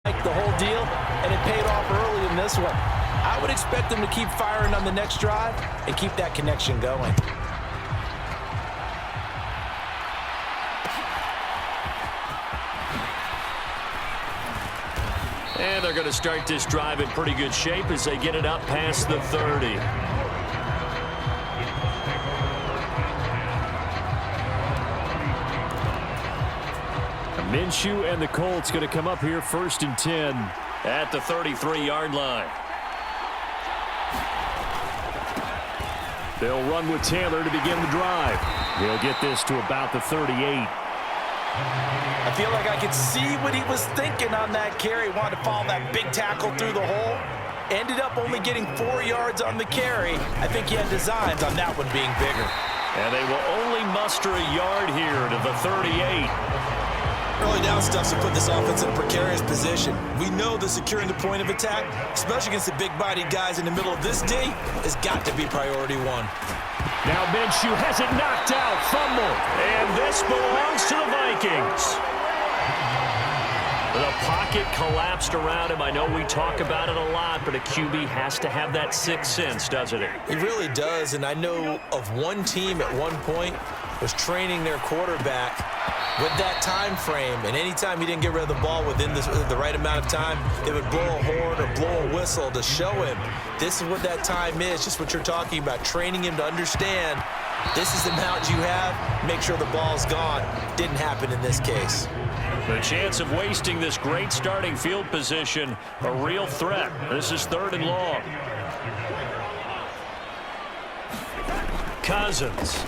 like the whole deal, and it paid off early in this one. I would expect them to keep firing on the next drive and keep that connection going. And they're going to start this drive in pretty good shape as they get it up past the 30. Minshew and the Colts going to come up here 1st and 10 at the 33-yard line. They'll run with Taylor to begin the drive. He'll get this to about the 38. I feel like I could see what he was thinking on that carry. Wanted to follow that big tackle through the hole. Ended up only getting 4 yards on the carry. I think he had designs on that one being bigger. And they will only muster a yard here to the 38. Early down stuff's to put this offense in a precarious position. We know that securing the point of attack, especially against the big-bodied guys in the middle of this D, has got to be priority one. Now Minshew has it knocked out, fumble, and this belongs to the Vikings. The pocket collapsed around him. I know we talk about it a lot, but a QB has to have that sixth sense, doesn't it? He really does, and I know of one team at one point was training their quarterback with that time frame, and anytime he didn't get rid of the ball within the right amount of time, they would blow a horn or blow a whistle to show him this is what that time is, just what you're talking about, training him to understand this is the amount you have, make sure the ball's gone. Didn't happen in this case. The chance of wasting this great starting field position, a real threat. This is 3rd and long. Cousins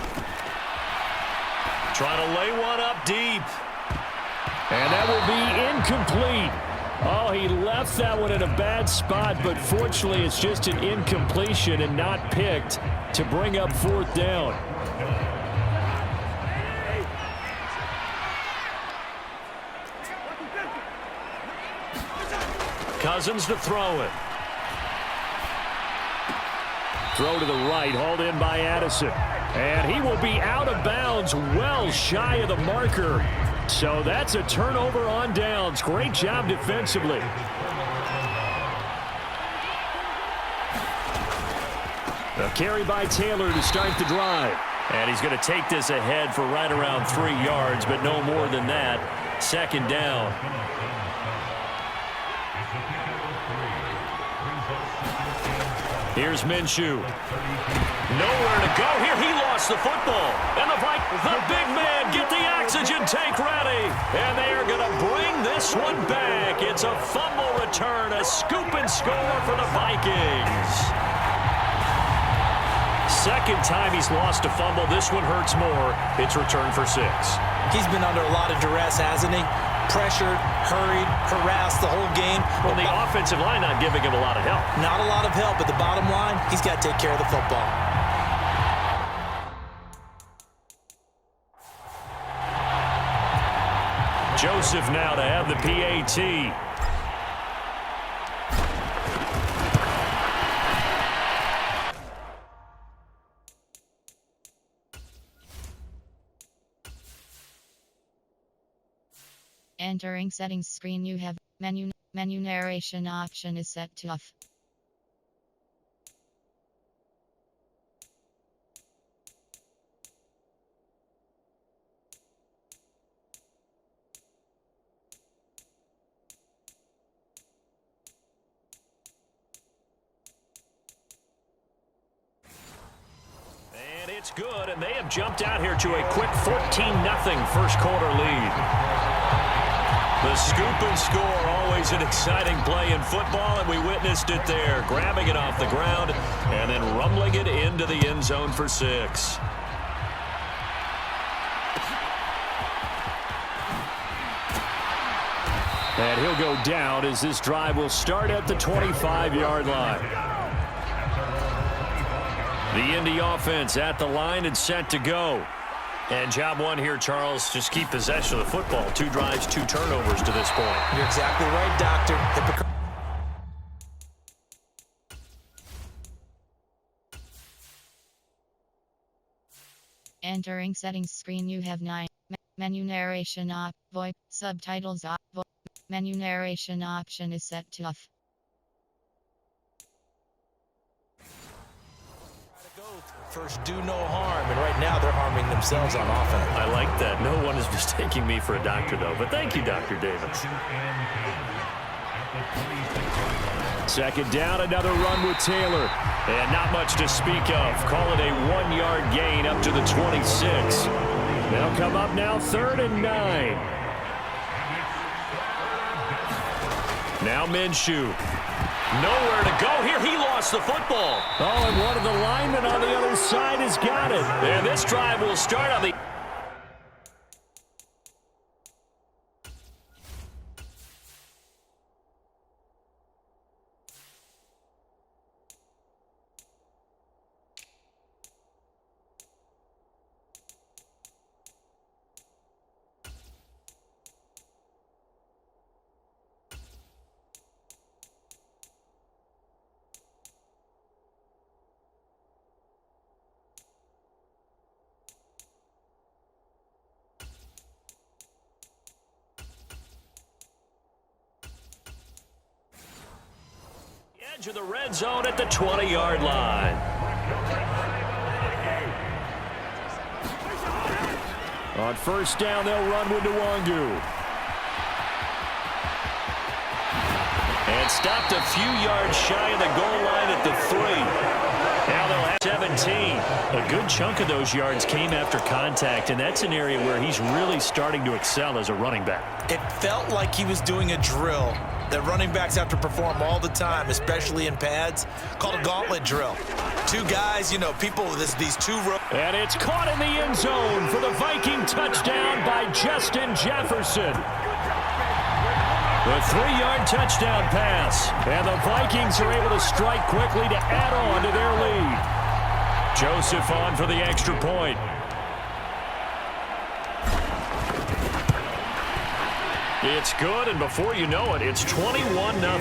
trying to lay one up deep. And that will be incomplete. Oh, he left that one in a bad spot, but fortunately it's just an incompletion and not picked to bring up 4th down. Cousins to throw it. Throw to the right, hauled in by Addison. And he will be out of bounds, well shy of the marker. So that's a turnover on downs. Great job defensively. A carry by Taylor to start the drive. And he's going to take this ahead for right around 3 yards, but no more than that. 2nd down. Here's Minshew. Nowhere to go here. He lost the football. And the big man, get the oxygen tank ready. And they are going to bring this one back. It's a fumble return, a scoop and score for the Vikings. 2nd time he's lost a fumble. This one hurts more. It's returned for 6. He's been under a lot of duress, hasn't he? Pressured, hurried, harassed the whole game. Well, the offensive line not giving him a lot of help. Not a lot of help, but the bottom line, he's got to take care of the football. Joseph now to have the PAT. Entering settings screen, you have menu narration option is set to off. And it's good, and they have jumped out here to a quick 14-0 first quarter lead. The scoop and score, always an exciting play in football, and we witnessed it there, grabbing it off the ground and then rumbling it into the end zone for 6. And he'll go down as this drive will start at the 25-yard line. The Indy offense at the line and set to go. And job one here, Charles, just keep possession of the football. 2 drives, 2 turnovers to this point. You're exactly right, Doctor. Entering settings screen, you have menu narration off, VoIP, subtitles off, Menu narration option is set to off. First, do no harm, and right now they're harming themselves on offense. I like that. No one is mistaking me for a doctor, though. But thank you, Dr. Davis. Second down, another run with Taylor. And not much to speak of. Call it a 1-yard gain up to the 26. They'll come up now 3rd and 9. Now Minshew. Nowhere to go here. He lost the football. Oh, and one of the linemen on the other side has got it. And this drive will start on the... edge of the red zone at the 20-yard line. On first down, they'll run with Nwangu. And stopped a few yards shy of the goal line at the 3. Now they'll have 17. A good chunk of those yards came after contact, and that's an area where he's really starting to excel as a running back. It felt like he was doing a drill that running backs have to perform all the time, especially in pads, called a gauntlet drill. Two guys, you know, these two rows. And it's caught in the end zone for the Viking touchdown by Justin Jefferson. The 3-yard touchdown pass. And the Vikings are able to strike quickly to add on to their lead. Joseph on for the extra point. It's good, and before you know it, it's 21-0. Well,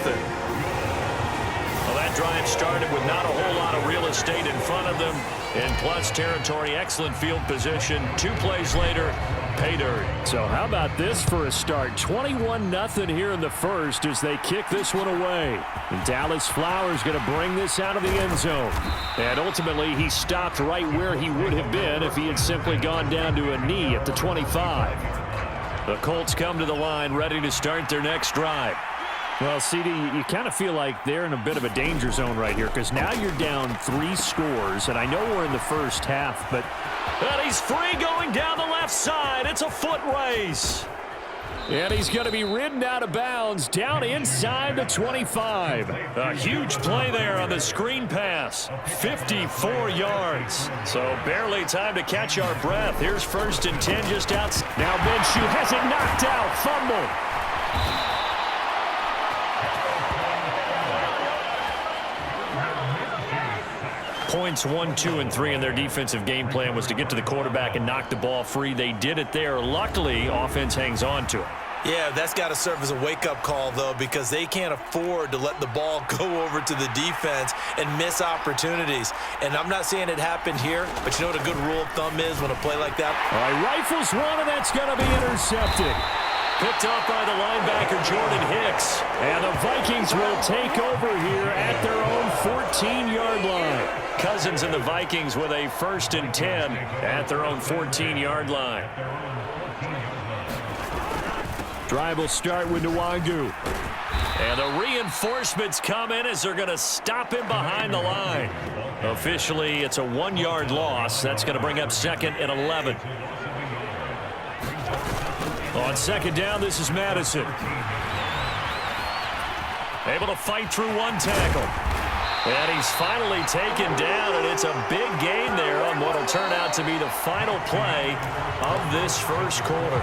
that drive started with not a whole lot of real estate in front of them. In plus territory, excellent field position. 2 plays later, pay dirt. So how about this for a start? 21-0 here in the first as they kick this one away. And Dallas Flowers going to bring this out of the end zone. And ultimately, he stopped right where he would have been if he had simply gone down to a knee at the 25. The Colts come to the line, ready to start their next drive. Well, CD, you kind of feel like they're in a bit of a danger zone right here because now you're down 3 scores, and I know we're in the first half, but he's free going down the left side. It's a foot race. And he's going to be ridden out of bounds down inside the 25. A huge play there on the screen pass. 54 yards. So barely time to catch our breath. Here's 1st and 10 just out. Now Minshew has it knocked out. Fumble. Points 1, 2, and 3 in their defensive game plan was to get to the quarterback and knock the ball free. They did it there. Luckily, offense hangs on to it. Yeah, that's got to serve as a wake-up call, though, because they can't afford to let the ball go over to the defense and miss opportunities. And I'm not saying it happened here, but you know what a good rule of thumb is when a play like that? All right, rifles one, and that's going to be intercepted. Picked up by the linebacker, Jordan Hicks. And the Vikings will take over here at their own 14-yard line. Cousins and the Vikings with a 1st and 10 at their own 14-yard line. Drive will start with Nwangu. And the reinforcements come in as they're going to stop him behind the line. Officially, it's a 1-yard loss. That's going to bring up 2nd and 11. On 2nd down, this is Madison. Able to fight through 1 tackle. And he's finally taken down, and it's a big gain there on what will turn out to be the final play of this first quarter.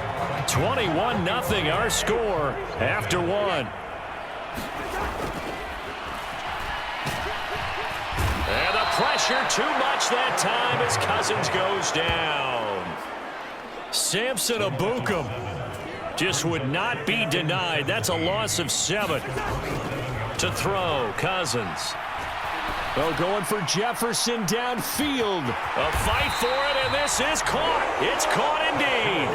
21-0 our score after 1. And the pressure too much that time as Cousins goes down. Samson Abukum just would not be denied. That's a loss of 7. To throw, Cousins. Oh, going for Jefferson downfield. A fight for it, and this is caught. It's caught indeed.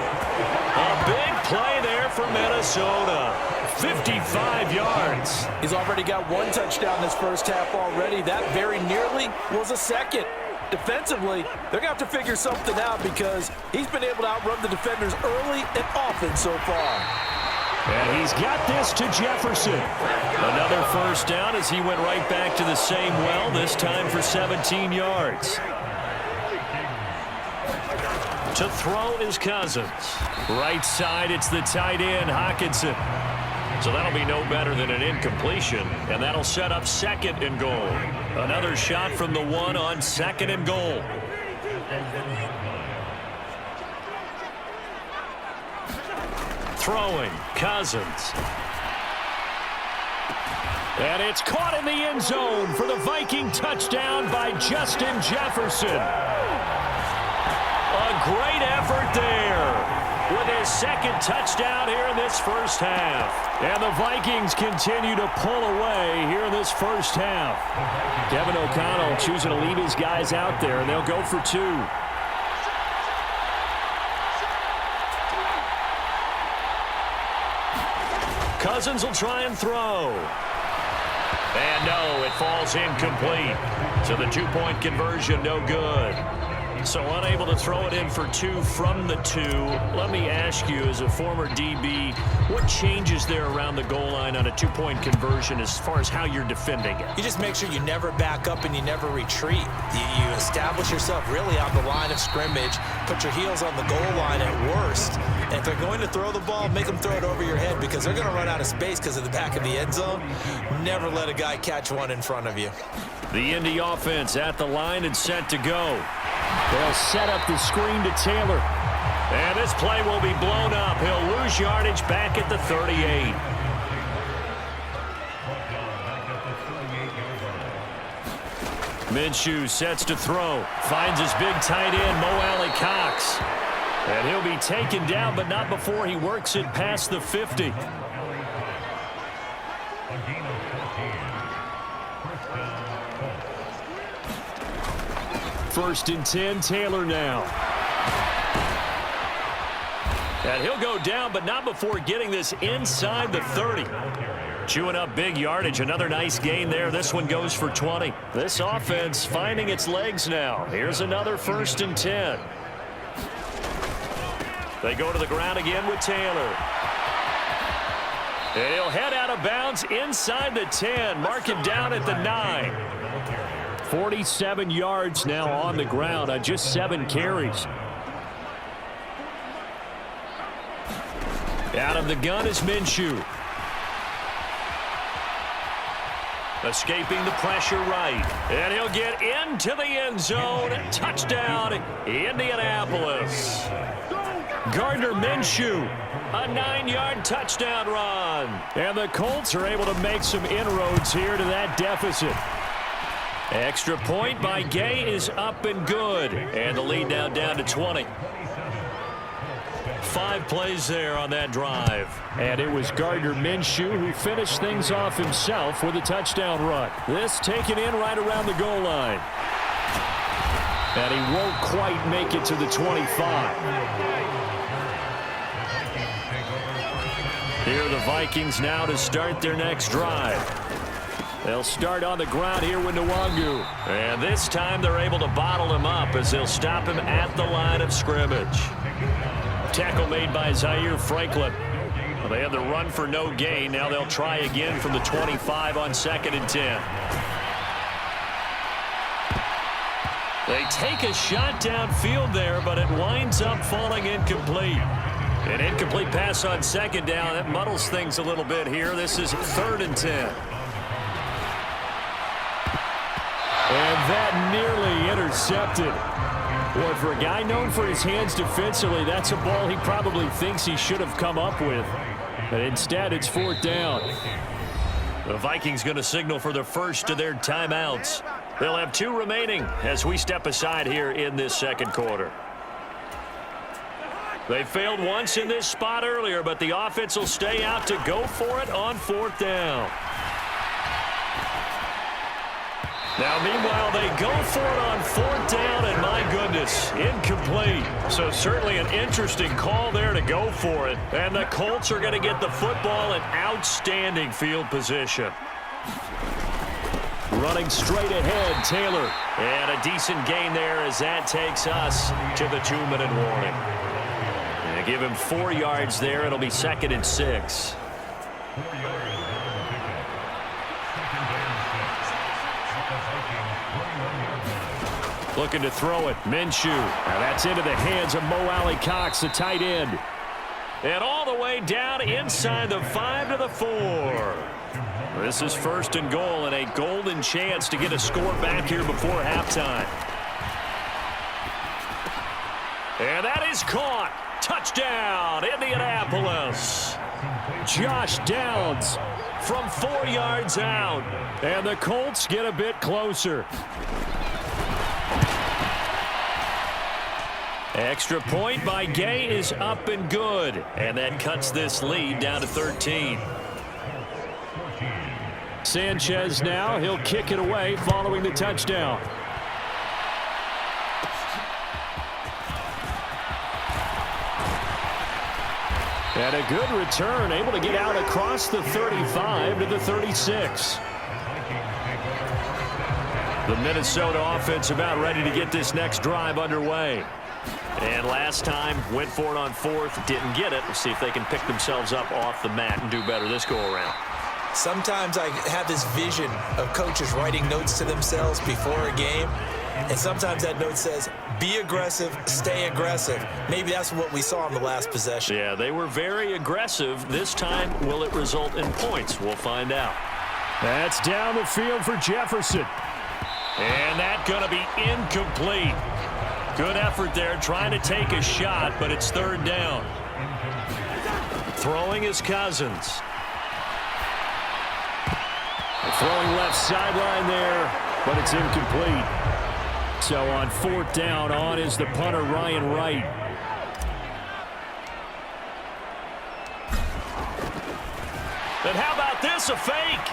A big play there for Minnesota. 55 yards. He's already got one touchdown this first half already. That very nearly was a second. Defensively, they're going to have to figure something out because he's been able to outrun the defenders early and often so far. And he's got this to Jefferson. Another first down as he went right back to the same well, this time for 17 yards. To throw is Cousins. Right side, it's the tight end, Hockenson. So that'll be no better than an incompletion, and that'll set up second and goal. Another shot from the one on second and goal. Throwing, Cousins. And it's caught in the end zone for the Viking touchdown by Justin Jefferson. A great effort there with his second touchdown here in this first half. And the Vikings continue to pull away here in this first half. Kevin O'Connell choosing to leave his guys out there, and they'll go for two. Cousins will try and throw. And no, it falls incomplete. So the two-point conversion, no good. So unable to throw it in for two from the two. Let me ask you, as a former DB, what changes there around the goal line on a two-point conversion as far as how you're defending it? You just make sure you never back up and you never retreat. You establish yourself really on the line of scrimmage, put your heels on the goal line at worst. And if they're going to throw the ball, make them throw it over your head because they're going to run out of space because of the back of the end zone. Never let a guy catch one in front of you. The Indy offense at the line and set to go. They'll set up the screen to Taylor. And this play will be blown up. He'll lose yardage back at the 38. Minshew sets to throw. Finds his big tight end, Mo Alley-Cox. And he'll be taken down, but not before he works it past the 50. First and 10, Taylor now. And he'll go down, but not before getting this inside the 30. Chewing up big yardage. Another nice gain there. This one goes for 20. This offense finding its legs now. Here's another first and 10. They go to the ground again with Taylor. And he'll head out of bounds inside the 10. Mark him down at the 9. 47 yards now on the ground on just 7 carries. Out of the gun is Minshew. Escaping the pressure right. And he'll get into the end zone. Touchdown, Indianapolis. Gardner Minshew, a 9-yard touchdown run. And the Colts are able to make some inroads here to that deficit. Extra point by Gay is up and good. And the lead now down to 20. 5 plays there on that drive. And it was Gardner Minshew who finished things off himself with a touchdown run. This taken in right around the goal line. And he won't quite make it to the 25. Here are the Vikings now to start their next drive. They'll start on the ground here with Nwangu. And this time they're able to bottle him up as they'll stop him at the line of scrimmage. Tackle made by Zaire Franklin. Well, they had the run for no gain. Now they'll try again from the 25 on 2nd and 10. They take a shot downfield there, but it winds up falling incomplete. An incomplete pass on 2nd down. That muddles things a little bit here. This is 3rd and 10. And that nearly intercepted. Boy, for a guy known for his hands defensively, that's a ball he probably thinks he should have come up with. But instead, it's 4th down. The Vikings going to signal for the first of their timeouts. They'll have 2 remaining as we step aside here in this 2nd quarter. They failed once in this spot earlier, but the offense will stay out to go for it on 4th down. Now, meanwhile, they go for it on 4th down, and my goodness, incomplete. So certainly an interesting call there to go for it. And the Colts are going to get the football in outstanding field position. Running straight ahead, Taylor. And a decent gain there as that takes us to the 2-minute warning. And give him 4 yards there. It'll be 2nd and 6. Looking to throw it. Minshew. Now that's into the hands of Mo Alley-Cox, the tight end. And all the way down inside the 5 to the 4. This is 1st and goal and a golden chance to get a score back here before halftime. And that is caught. Touchdown, Indianapolis. Josh Downs from 4 yards out. And the Colts get a bit closer. Extra point by Gay is up and good. And that cuts this lead down to 13. Sanchez now, he'll kick it away following the touchdown. And a good return, able to get out across the 35 to the 36. The Minnesota offense about ready to get this next drive underway. And last time, went for it on 4th, didn't get it. We'll see if they can pick themselves up off the mat and do better this go-around. Sometimes I have this vision of coaches writing notes to themselves before a game, and sometimes that note says, be aggressive, stay aggressive. Maybe that's what we saw in the last possession. Yeah, they were very aggressive. This time, will it result in points? We'll find out. That's down the field for Jefferson. And that's going to be incomplete. Good effort there, trying to take a shot, but it's 3rd down. Throwing is Cousins. Throwing left sideline there, but it's incomplete. So on 4th down, on is the punter, Ryan Wright. And how about this, a fake?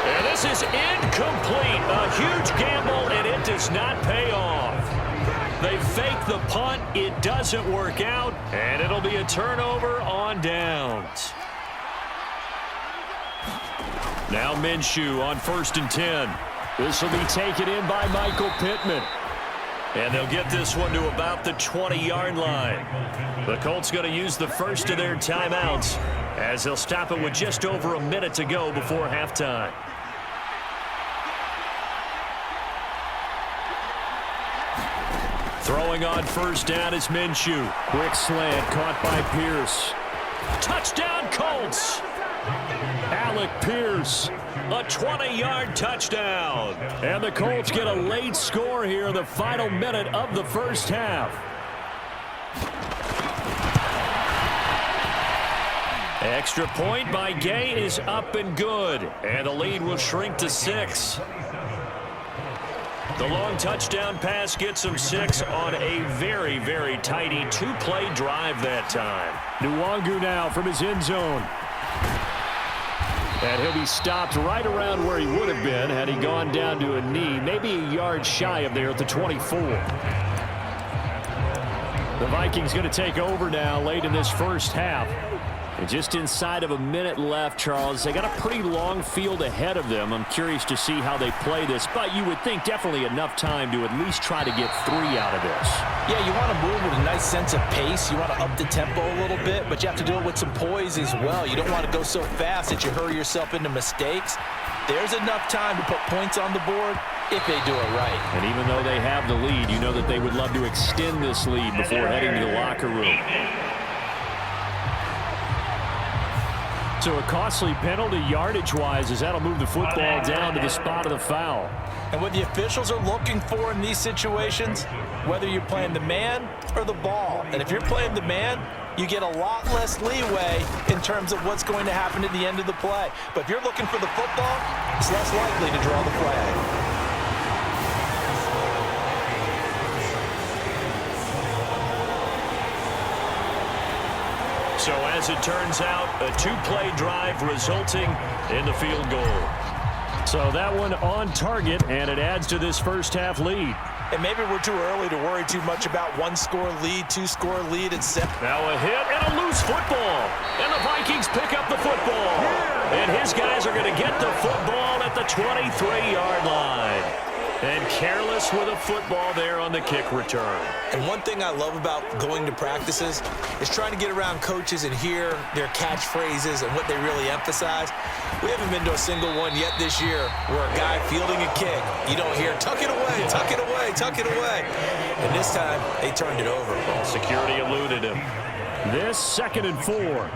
And this is incomplete. A huge gamble, and it does not pay off. They fake the punt. It doesn't work out, and it'll be a turnover on downs. Now Minshew on 1st and 10. This will be taken in by Michael Pittman. And they'll get this one to about the 20-yard line. The Colts going to use the first of their timeouts as they'll stop it with just over a minute to go before halftime. Throwing on 1st down is Minshew. Quick slant caught by Pierce. Touchdown Colts! Alec Pierce, a 20-yard touchdown. And the Colts get a late score here in the final minute of the first half. Extra point by Gay is up and good. And the lead will shrink to 6. The long touchdown pass gets him 6 on a very, very tidy 2-play drive that time. Nwangu now from his end zone. And he'll be stopped right around where he would have been had he gone down to a knee, maybe a yard shy of there at the 24. The Vikings going to take over now late in this first half. And just inside of a minute left, Charles. They got a pretty long field ahead of them. I'm curious to see how they play this, but you would think definitely enough time to at least try to get 3 out of this. Yeah, you want to move with a nice sense of pace. You want to up the tempo a little bit, but you have to do it with some poise as well. You don't want to go so fast that you hurry yourself into mistakes. There's enough time to put points on the board if they do it right. And even though they have the lead, you know that they would love to extend this lead before heading to the locker room. So a costly penalty yardage-wise as that'll move the football down to the spot of the foul. And what the officials are looking for in these situations, whether you're playing the man or the ball. And if you're playing the man, you get a lot less leeway in terms of what's going to happen at the end of the play. But if you're looking for the football, it's less likely to draw the flag. So as it turns out, a 2-play drive resulting in the field goal. So that one on target, and it adds to this first half lead. And maybe we're too early to worry too much about one-score lead, two-score lead, etc. Now a hit and a loose football. And the Vikings pick up the football. And his guys are going to get the football at the 23-yard line. And careless with a football there on the kick return. And one thing I love about going to practices is trying to get around coaches and hear their catchphrases and what they really emphasize. We haven't been to a single one yet this year where a guy fielding a kick, you don't hear, tuck it away, tuck it away, tuck it away. And this time, they turned it over. Well, security eluded him. This 2nd and 4.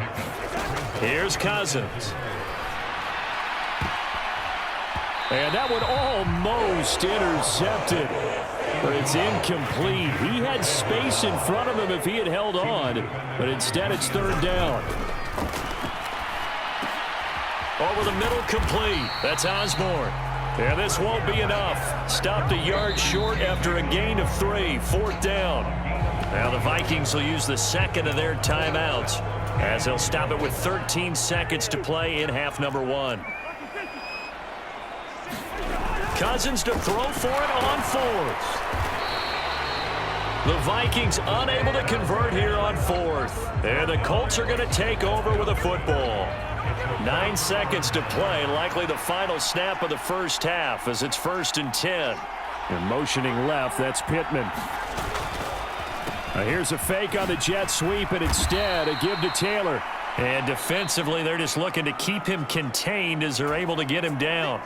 Here's Cousins. And that one almost intercepted. But it's incomplete. He had space in front of him if he had held on. But instead, it's 3rd down. Over the middle, complete. That's Osborne. And this won't be enough. Stopped a yard short after a gain of 3. 4th down. Now the Vikings will use the 2nd of their timeouts, as they'll stop it with 13 seconds to play in half number 1. Cousins to throw for it on 4th. The Vikings unable to convert here on 4th. And the Colts are going to take over with a football. 9 seconds to play, likely the final snap of the first half as it's 1st and 10. And motioning left, that's Pittman. Now here's a fake on the jet sweep, and instead a give to Taylor. And defensively, they're just looking to keep him contained as they're able to get him down.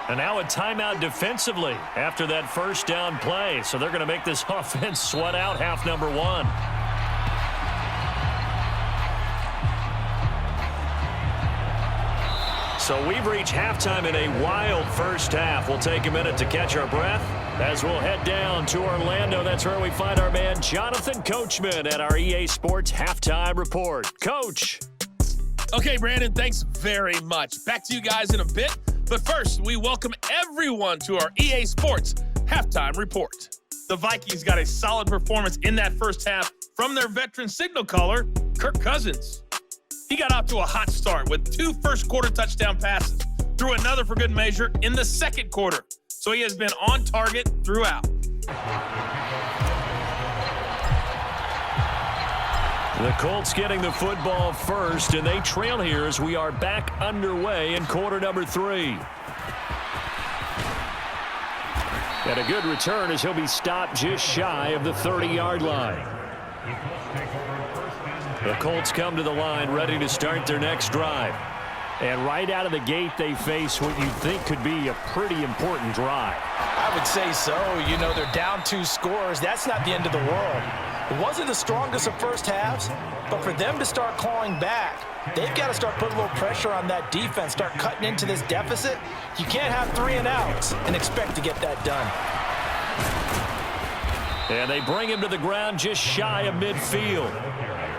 And now a timeout defensively after that first down play. So they're going to make this offense sweat out half number 1. So we've reached halftime in a wild first half. We'll take a minute to catch our breath as we'll head down to Orlando. That's where we find our man Jonathan Coachman at our EA Sports Halftime Report. Coach. Okay, Brandon, thanks very much. Back to you guys in a bit. But first, we welcome everyone to our EA Sports Halftime Report. The Vikings got a solid performance in that first half from their veteran signal caller, Kirk Cousins. He got off to a hot start with 2 first-quarter touchdown passes, threw another for good measure in the 2nd quarter. So he has been on target throughout. The Colts getting the football first, and they trail here as we are back underway in quarter number 3. And a good return as he'll be stopped just shy of the 30-yard line. The Colts come to the line ready to start their next drive. And right out of the gate, they face what you'd think could be a pretty important drive. I would say so. You know, they're down 2 scores. That's not the end of the world. It wasn't the strongest of first halves, but for them to start clawing back, they've got to start putting a little pressure on that defense, start cutting into this deficit. You can't have 3 and outs and expect to get that done. And they bring him to the ground just shy of midfield.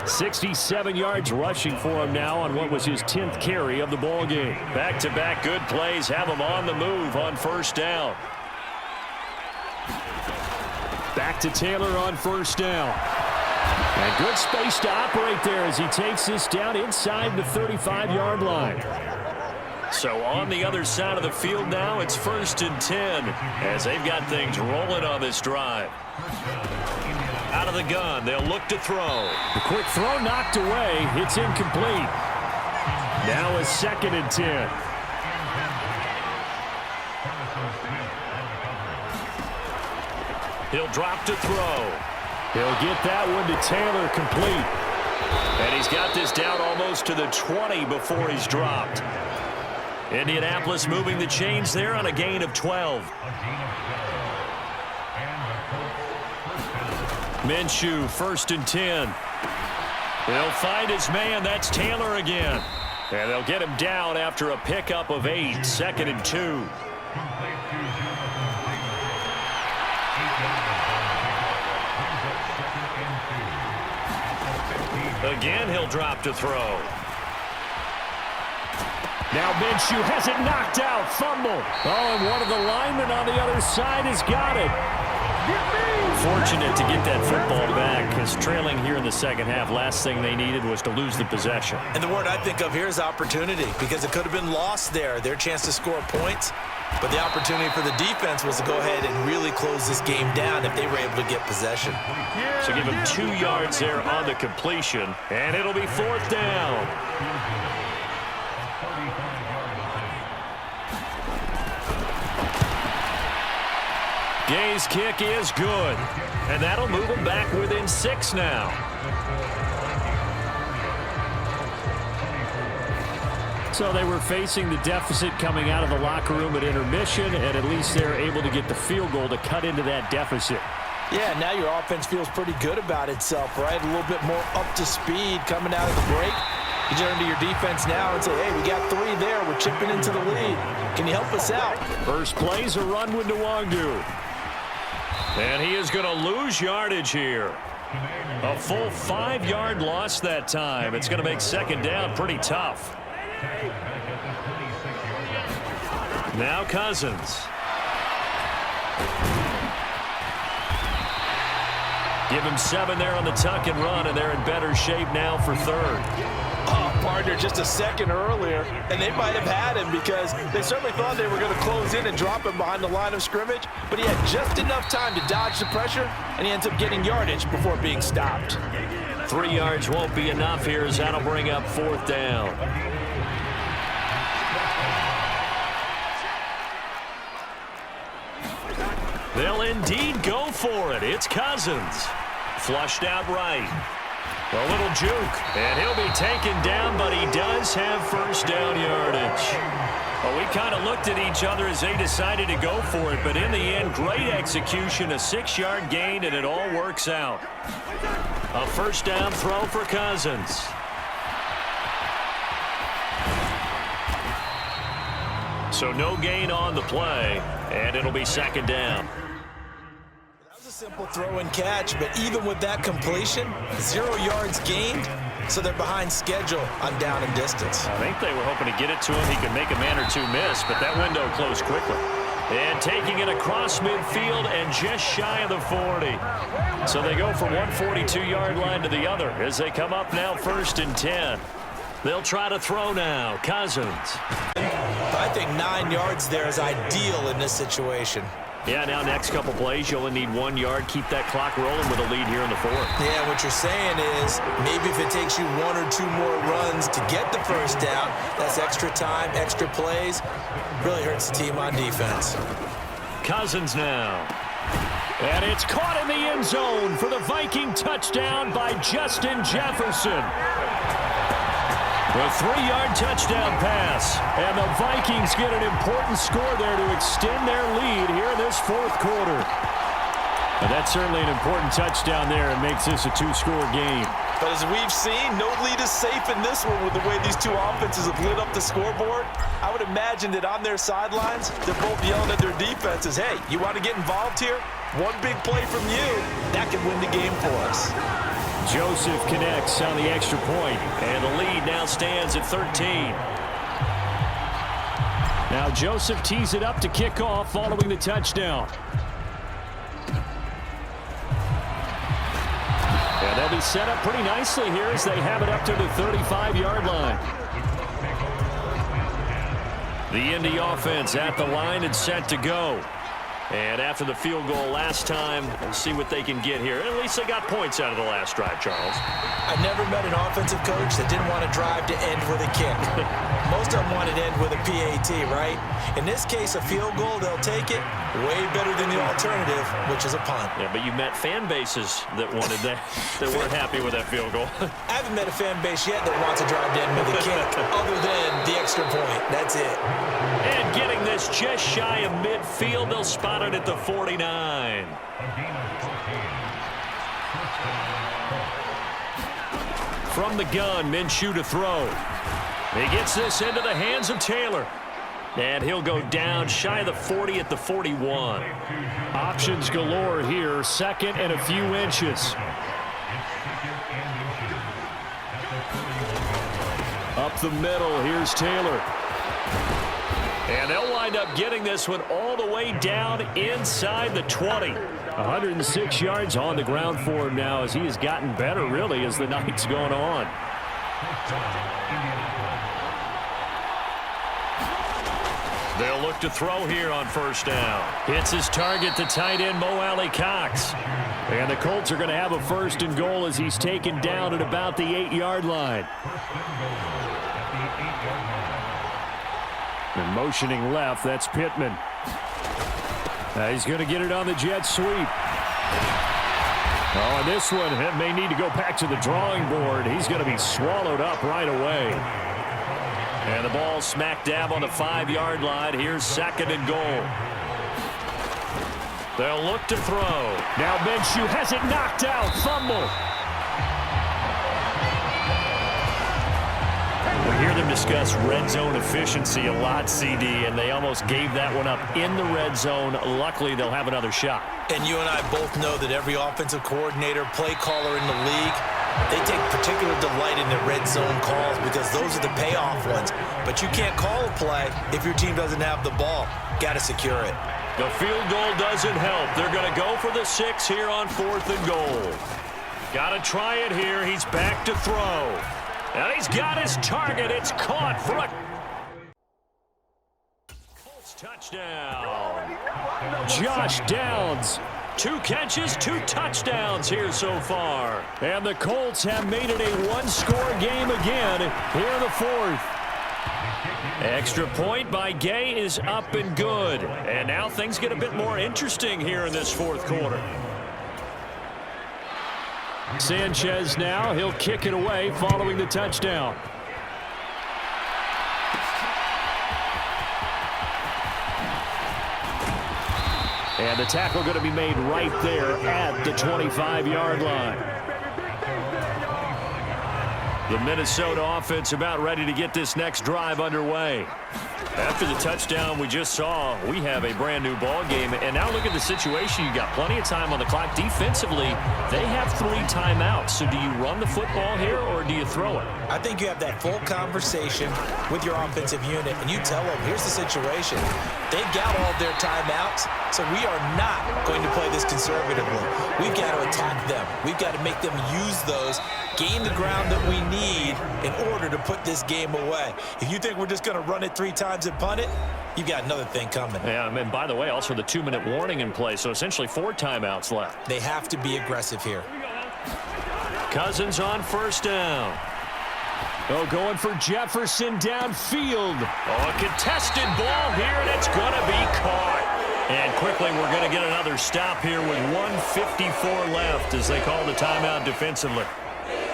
67 yards rushing for him now on what was his 10th carry of the ball game. Back-to-back good plays have him on the move on first down. Back to Taylor on first down. And good space to operate there as he takes this down inside the 35-yard line. So on the other side of the field now, it's 1st and 10 as they've got things rolling on this drive. Out of the gun, they'll look to throw. The quick throw knocked away. It's incomplete. Now a 2nd and 10. He'll drop to throw. He'll get that one to Taylor, complete. And he's got this down almost to the 20 before he's dropped. Indianapolis moving the chains there on a gain of 12. Minshew, 1st and 10. They'll find his man. That's Taylor again. And they'll get him down after a pickup of 8. 2nd and 2. Again, he'll drop to throw. Now Minshew has it knocked out. Fumble. Oh, and one of the linemen on the other side has got it. fortunate to get that football back, because trailing here in the second half, last thing they needed was to lose the possession. And the word I think of here is opportunity, because it could have been lost there, their chance to score points. But the opportunity for the defense was to go ahead and really close this game down if they were able to get possession. So give him 2 yards there on the completion, and it'll be 4th down. Gay's kick is good, and that'll move him back within 6 now. So they were facing the deficit coming out of the locker room at intermission, and at least they're able to get the field goal to cut into that deficit. Yeah, now your offense feels pretty good about itself, right? A little bit more up to speed coming out of the break. You turn to your defense now and say, hey, we got 3 there. We're chipping into the lead. Can you help us out? First play's a run with Nwangu. And he is going to lose yardage here. A full 5-yard loss that time. It's going to make second down pretty tough. Now Cousins. Give him 7 there on the tuck and run, and they're in better shape now for 3rd. Oh, partner, just a second earlier, and they might have had him because they certainly thought they were going to close in and drop him behind the line of scrimmage, but he had just enough time to dodge the pressure, and he ends up getting yardage before being stopped. 3 yards won't be enough here, as that'll bring up 4th down. They'll indeed go for it. It's Cousins. Flushed out right. A little juke, and he'll be taken down, but he does have first down yardage. Well, we kind of looked at each other as they decided to go for it, but in the end, great execution, a 6-yard gain, and it all works out. A first down throw for Cousins. So no gain on the play, and it'll be second down. Simple throw and catch, but even with that completion, 0 yards gained, so they're behind schedule on down and distance. I think they were hoping to get it to him. He could make a man or 2 miss, but that window closed quickly. And taking it across midfield and just shy of the 40. So they go from one 42-yard line to the other as they come up now 1st and 10. They'll try to throw now. Cousins. I think 9 yards there is ideal in this situation. Yeah, now next couple plays, you only need 1 yard. Keep that clock rolling with a lead here in the 4th. Yeah, what you're saying is maybe if it takes you 1 or 2 more runs to get the first down, that's extra time, extra plays. Really hurts the team on defense. Cousins now. And it's caught in the end zone for the Viking touchdown by Justin Jefferson. A 3-yard touchdown pass, and the Vikings get an important score there to extend their lead here in this 4th quarter. And that's certainly an important touchdown there and makes this a 2-score game. But as we've seen, no lead is safe in this one with the way these 2 offenses have lit up the scoreboard. I would imagine that on their sidelines, they're both yelling at their defenses, hey, you want to get involved here? One big play from you, that could win the game for us. Joseph connects on the extra point, and the lead now stands at 13. Now Joseph tees it up to kick off following the touchdown. And they'll be set up pretty nicely here as they have it up to the 35-yard line. The Indy offense at the line and set to go. And after the field goal last time, we'll see what they can get here. At least they got points out of the last drive, Charles. I never met an offensive coach that didn't want to drive to end with a kick. Most of them wanted to end with a PAT, right? In this case, a field goal, they'll take it. Way better than the alternative, which is a punt. Yeah, but you met fan bases that wanted that, that weren't happy with that field goal. I haven't met a fan base yet that wants to drive to end with a kick, other than the extra point. That's it. And getting this just shy of midfield, they'll spot it at the 49. From the gun, Minshew to throw. He gets this into the hands of Taylor. And he'll go down shy of the 40 at the 41. Options galore here, 2nd and a few inches. Up the middle, here's Taylor. And they'll wind up getting this one all the way down inside the 20. 106 yards on the ground for him now as he has gotten better, really, as the night's going on. They'll look to throw here on first down. Hits his target, the tight end, Mo Alley Cox. And the Colts are going to have a first and goal as he's taken down at about the 8-yard line. And motioning left, that's Pittman. Now he's going to get it on the jet sweep. Oh, and this one may need to go back to the drawing board. He's going to be swallowed up right away. And the ball smack dab on the 5-yard line. Here's second and goal. They'll look to throw. Now Minshew has it knocked out. Fumble. We hear them discuss red zone efficiency a lot, CD, and they almost gave that one up in the red zone. Luckily, they'll have another shot. And you and I both know that every offensive coordinator, play caller in the league, they take particular delight in the red zone calls because those are the payoff ones. But you can't call a play if your team doesn't have the ball. Got to secure it. The field goal doesn't help. They're going to go for the 6 here on 4th and goal. Got to try it here. He's back to throw. And he's got his target. It's caught for a Colts touchdown. Josh Downs. 2 catches, 2 touchdowns here so far. And the Colts have made it a one-score game again here in the 4th. Extra point by Gay is up and good. And now things get a bit more interesting here in this 4th quarter. Sanchez now, he'll kick it away following the touchdown. And the tackle going to be made right there at the 25-yard line. The Minnesota offense about ready to get this next drive underway. After the touchdown we just saw, we have a brand-new ball game. And now look at the situation. You got plenty of time on the clock. Defensively, they have 3 timeouts. So do you run the football here or do you throw it? I think you have that full conversation with your offensive unit, and you tell them, here's the situation. They've got all their timeouts, so we are not going to play this conservatively. We've got to attack them. We've got to make them use those, gain the ground that we need in order to put this game away. If you think we're just going to run it 3 times and punt it, you've got another thing coming. Yeah, and by the way, also the 2-minute warning in play, so essentially 4 timeouts left. They have to be aggressive here. Cousins on first down. Oh, going for Jefferson downfield. Oh, a contested ball here, and it's going to be caught. And quickly, we're going to get another stop here with 1:54 left as they call the timeout defensively.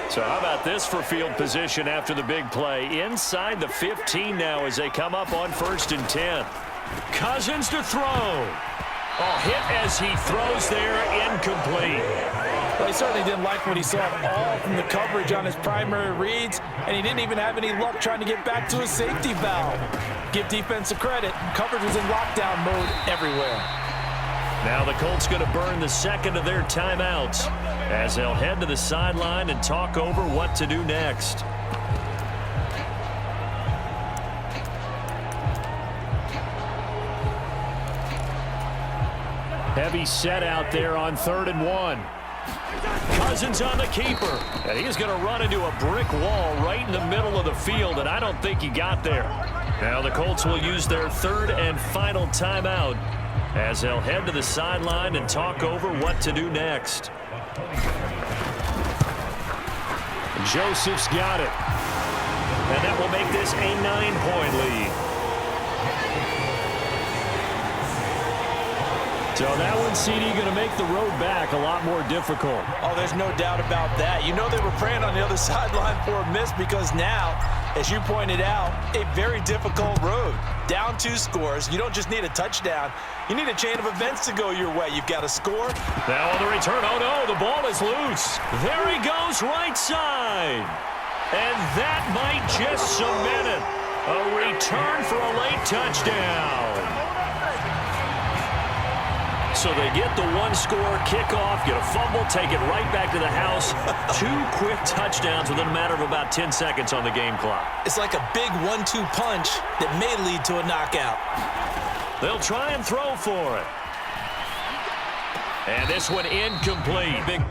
So how about this for field position after the big play? Inside the 15 now as they come up on 1st and 10. Cousins to throw. Oh, hit as he throws there, incomplete. Well, he certainly didn't like what he saw all from the coverage on his primary reads, and he didn't even have any luck trying to get back to his safety valve. Give defense a credit. Coverage was in lockdown mode everywhere. Now the Colts going to burn the second of their timeouts as they'll head to the sideline and talk over what to do next. Heavy set out there on 3rd and 1. Cousins on the keeper, and he's going to run into a brick wall right in the middle of the field, and I don't think he got there. Now the Colts will use their 3rd and final timeout as they'll head to the sideline and talk over what to do next. Joseph's got it, and that will make this a 9-point lead. So that one, CD, going to make the road back a lot more difficult. Oh, there's no doubt about that. You know they were praying on the other sideline for a miss because now, as you pointed out, a very difficult road. Down 2 scores. You don't just need a touchdown. You need a chain of events to go your way. You've got to score. Now on the return, oh no, the ball is loose. There he goes, right side. And that might just cement it. A return for a late touchdown. So they get the 1-score kickoff, get a fumble, take it right back to the house. 2 quick touchdowns within a matter of about 10 seconds on the game clock. It's like a big 1-2 punch that may lead to a knockout. They'll try and throw for it. And this one incomplete. Big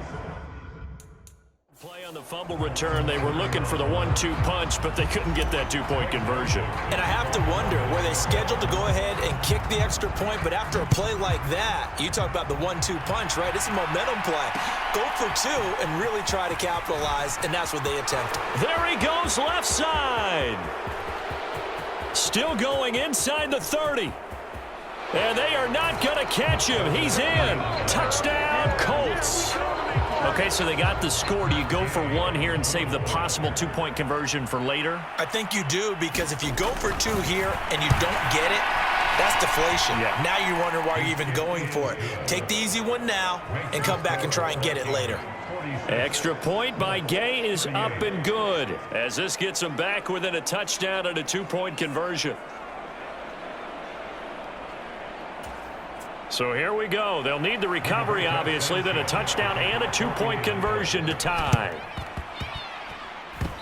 play on the fumble return. They were looking for the 1-2 punch, but they couldn't get that two-point conversion. And I have to wonder, were they scheduled to go ahead and kick the extra point, but after a play like that, you talk about the 1-2 punch, right? It's a momentum play. Go for two and really try to capitalize, and that's what they attempted. There he goes left side. Still going inside the 30. And they are not going to catch him. He's in. Touchdown, Colts. Okay, so they got the score. Do you go for one here and save the possible two-point conversion for later? I think you do, because if you go for two here and you don't get it, that's deflation. Yeah. Now you wonder why you're even going for it. Take the easy one now and come back and try and get it later. Extra point by Gay is up and good, as this gets them back within a touchdown and a two-point conversion. So here we go. They'll need the recovery, obviously, then a touchdown and a two-point conversion to tie.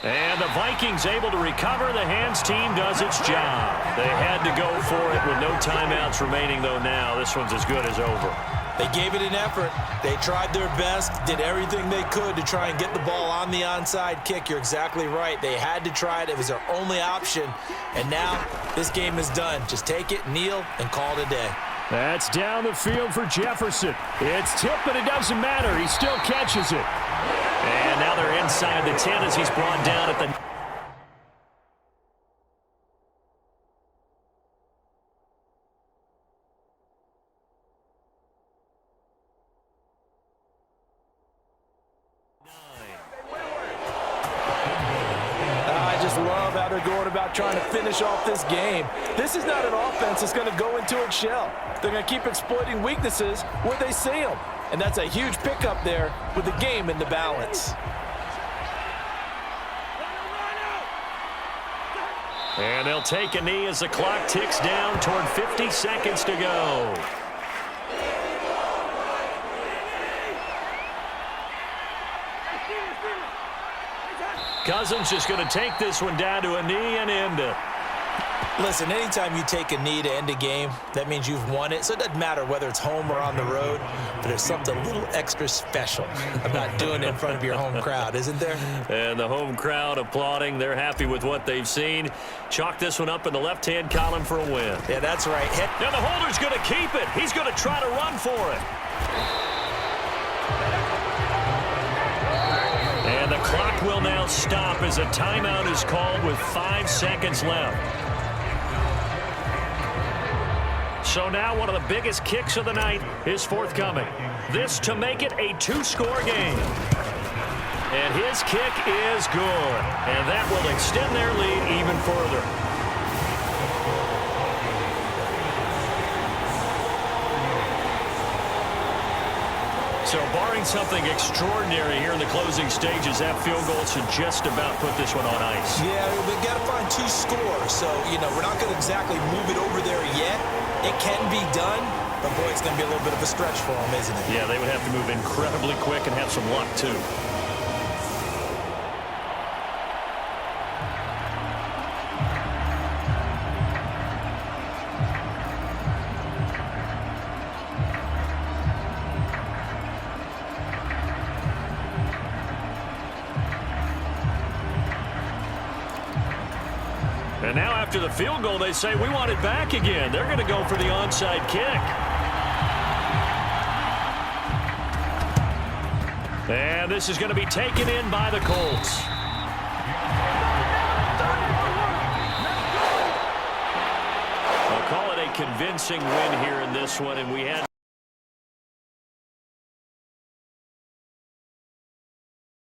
And the Vikings able to recover. The hands team does its job. They had to go for it with no timeouts remaining, though now this one's as good as over. They gave it an effort. They tried their best, did everything they could to try and get the ball on the onside kick. You're exactly right. They had to try it. It was their only option. And now this game is done. Just take it, kneel, and call it a day. That's down the field for Jefferson. It's tipped, but it doesn't matter. He still catches it. And now they're inside the 10 as he's brought down at the... I just love how they're going about trying to finish off this game. This is not an offense that's going to go into its shell. They're going to keep exploiting weaknesses where they see them. And that's a huge pickup there with the game in the balance. And they'll take a knee as the clock ticks down toward 50 seconds to go. Cousins just going to take this one down to a knee and end it. Listen, anytime you take a knee to end a game, that means you've won it. So it doesn't matter whether it's home or on the road, but there's something a little extra special about doing it in front of your home crowd, isn't there? And the home crowd applauding. They're happy with what they've seen. Chalk this one up in the left-hand column for a win. Yeah, that's right. Now the holder's going to keep it. He's going to try to run for it. And the clock will now stop as a timeout is called with 5 seconds left. So now one of the biggest kicks of the night is forthcoming. This to make it a two-score game. And his kick is good. And that will extend their lead even further. So barring something extraordinary here in the closing stages, that field goal should just about put this one on ice. Yeah, we've got to find two scores. So, we're not going to exactly move it over there yet. It can be done, but boy, it's going to be a little bit of a stretch for them, isn't it? Yeah, they would have to move incredibly quick and have some luck, too. And now after the field goal, they say, we want it back again. They're going to go for the onside kick. And this is going to be taken in by the Colts. I'll call it a convincing win here in this one, and we had